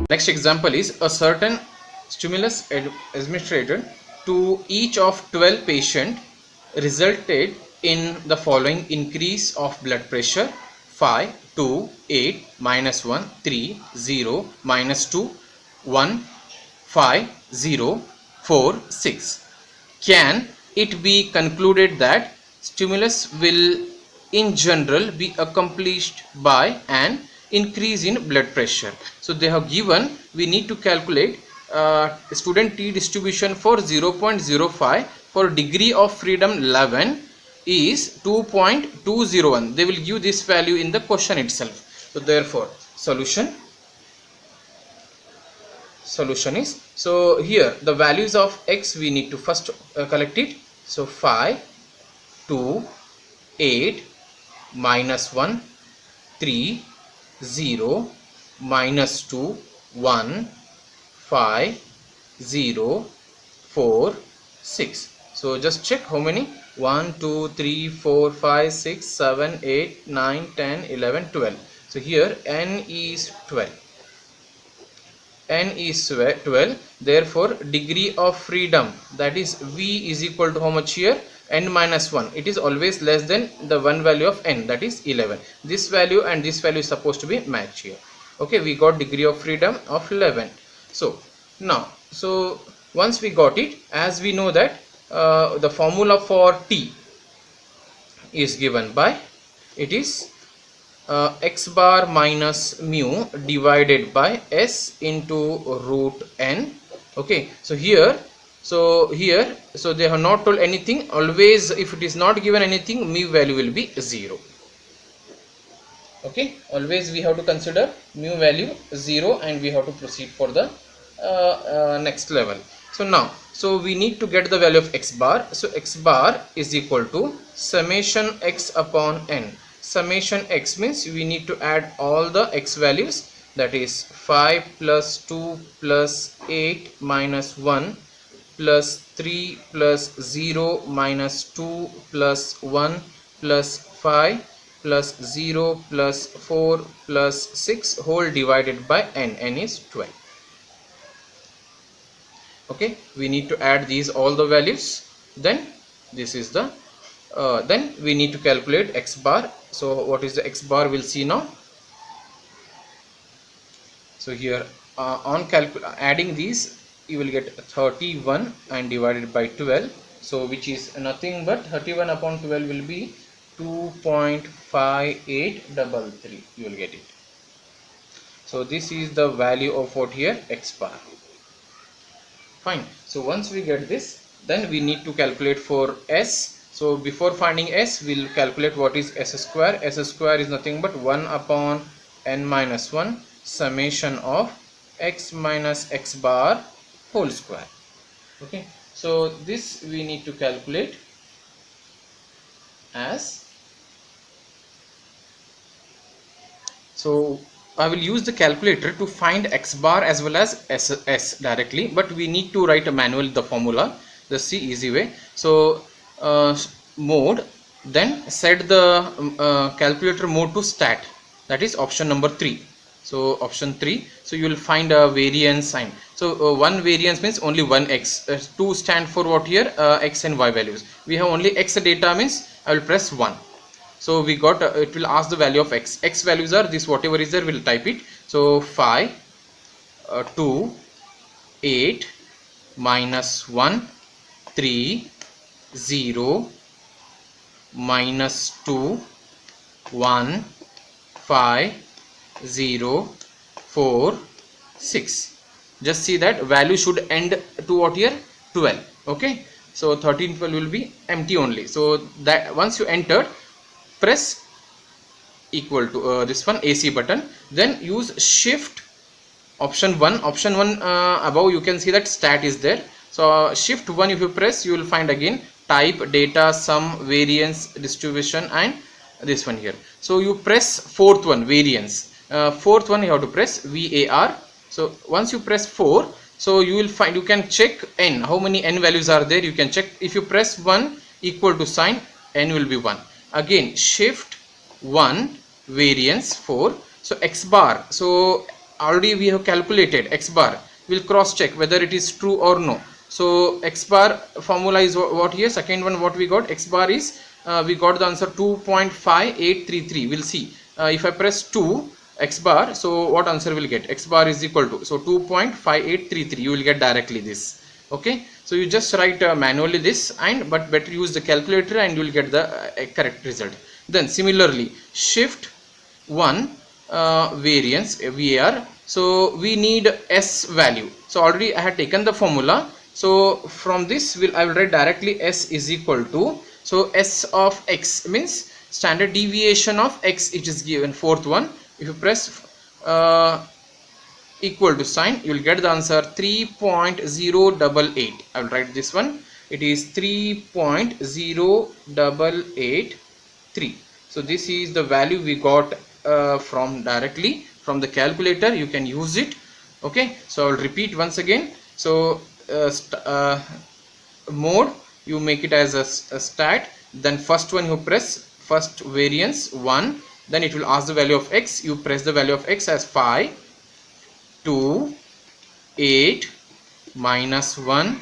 Next example is a certain stimulus administered to each of 12 patients resulted in the following increase of blood pressure: 5, 2, 8, -1, 3, 0, -2, 1, 5, 0, 4, 6. Can it be concluded that stimulus will in general be accomplished by an increase in blood pressure? So they have given, we need to calculate student T distribution for 0.05 for degree of freedom 11 is 2.201. They will give this value in the question itself. So therefore solution is, so here the values of x we need to first collect it. So 5, 2, 8, -1, 3, 0, -2, 1, 5, 0, 4, 6. So just check how many: 1, 2, 3, 4, 5, 6, 7, 8, 9, 10, 11, 12. So here n is 12. N is 12. Therefore degree of freedom, that is V, is equal to how much here? N minus 1. It is always less than the one value of n, that is 11. This value and this value is supposed to be matched here. Okay, we got degree of freedom of 11. So now, so once we got it, as we know that the formula for T is given by, it is x bar minus mu divided by s into root n. Okay, so here so they have not told anything. Always if it is not given anything, mu value will be 0. Okay, always we have to consider mu value 0 and we have to proceed for the next level. So now, so we need to get the value of x bar. So x bar is equal to summation x upon n. Summation x means we need to add all the x values, that is 5 plus 2 plus 8 minus 1 plus 3 plus 0 minus 2 plus 1 plus 5 plus 0 plus 4 plus 6 whole divided by n. N is 12. Okay, we need to add these all the values. Then this is the then we need to calculate x bar. So what is the x bar, we'll see now. So here on adding these, you will get 31 and divided by 12, so which is nothing but 31 upon 12 will be 2.5833. you will get it. So this is the value of what here, x bar. Fine. So once we get this, then we need to calculate for s. So before finding s, we'll calculate what is s square. S square is nothing but 1 upon n minus 1 summation of x minus x bar whole square. Okay, so this we need to calculate as, so I will use the calculator to find x bar as well as s directly, but we need to write a manual the formula, the easy way. So mode, then set the calculator mode to stat, that is option number 3. So option 3, so you will find a variance sign. So one variance means only one x, 2 stand for what here, x and y values. We have only x data, means I will press 1. So we got it will ask the value of x. X values are this, whatever is there we'll type it. So 5, 2, 8, minus 1, 3, 0, minus 2, 1, 5, 0, 4, 6. Just see that value should end to what here, 12. Okay, so 13, 12 will be empty only. So that once you entered, press equal to this one AC button, then use shift option 1. Option 1 above you can see that stat is there. So shift 1 if you press, you will find again type, data, sum, variance, distribution, and this one here. So you press fourth one, variance. Fourth one you have to press VAR. So once you press 4, so you will find, you can check n, how many n values are there, you can check. If you press 1 equal to sign, n will be 1. Again shift 1, variance 4. So x bar, so already we have calculated x bar. We'll cross check whether it is true or no. So x bar formula is what here, second one what we got, x bar is we got the answer 2.5833. we'll see if I press 2 x bar, so what answer will get, x bar is equal to, so 2.5833, you will get directly this. Okay, so you just write manually this, and but better use the calculator and you will get the correct result. Then similarly shift 1 variance VAR, so we need S value. So already I had taken the formula, so from this I will write directly S is equal to, so S of x means standard deviation of x, it is given, fourth one. If you press equal to sign, you will get the answer 3.088. I will write this one, it is 3.0883. so this is the value we got from directly from the calculator. You can use it. Okay, so I will repeat once again. So mode, you make it as a stat, then first one you press first variance 1, then it will ask the value of x, you press the value of x as 5, 2, 8, minus 1,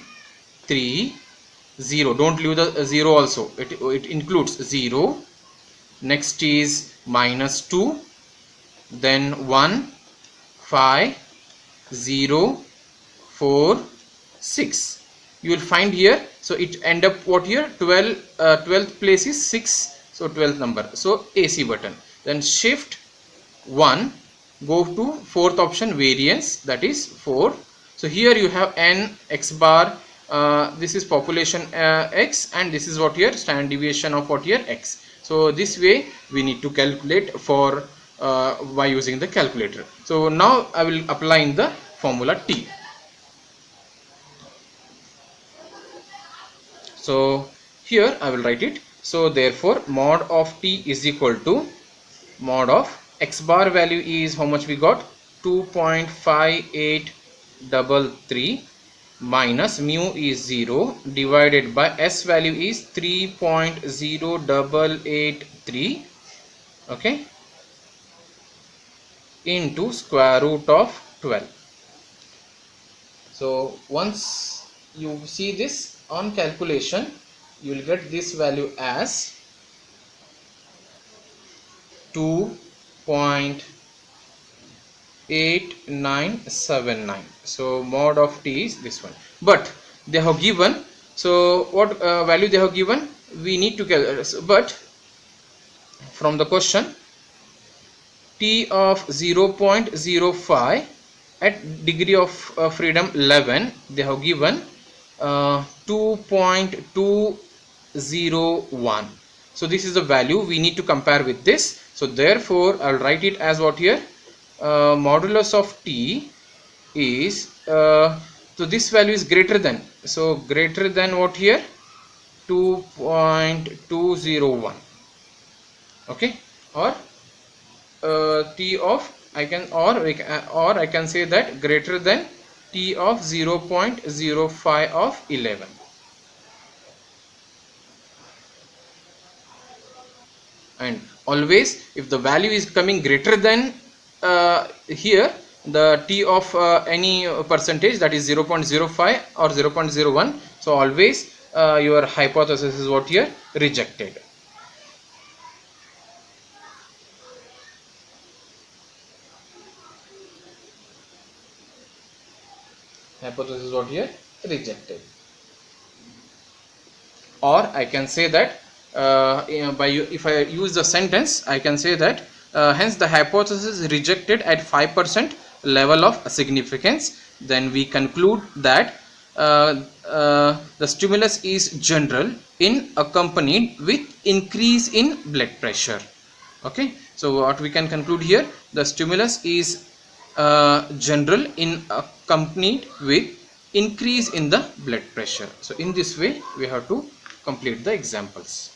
3, 0. Don't leave the 0 also, it includes 0. Next is minus 2, then 1, 5, 0, 4, 6. You will find here, so it end up what here, 12th place is 6, so 12th number, so AC button. Then shift 1, go to fourth option variance, that is 4. So here you have n x bar, this is population x, and this is what here, standard deviation of what here, x. So this way we need to calculate for by using the calculator. So now I will apply in the formula T. So here I will write it. So therefore mod of T is equal to mod of x bar value is how much we got, 2.5833 minus mu is 0 divided by S value is 3.0883, okay, into square root of 12. So once you see this on calculation, you will get this value as 2.8979. so mod of T is this one, but they have given, so what value they have given, we need to calculate. But from the question, T of 0.05 at degree of freedom 11, they have given 2.201. so this is the value we need to compare with this. So therefore I will write it as what here, modulus of T is so this value is greater than, so greater than what here, 2.201, okay, or T of I can, or I can say that greater than T of 0.05 of 11. And always if the value is coming greater than here the T of any percentage, that is 0.05 or 0.01, so always your hypothesis is what here, rejected. Hypothesis what here, rejected. Or I can say that if I use the sentence, I can say that hence the hypothesis is rejected at 5% level of significance. Then we conclude that the stimulus is general in accompanied with increase in blood pressure. Okay, so what we can conclude here, the stimulus is general in accompanied with increase in the blood pressure. So in this way we have to complete the examples.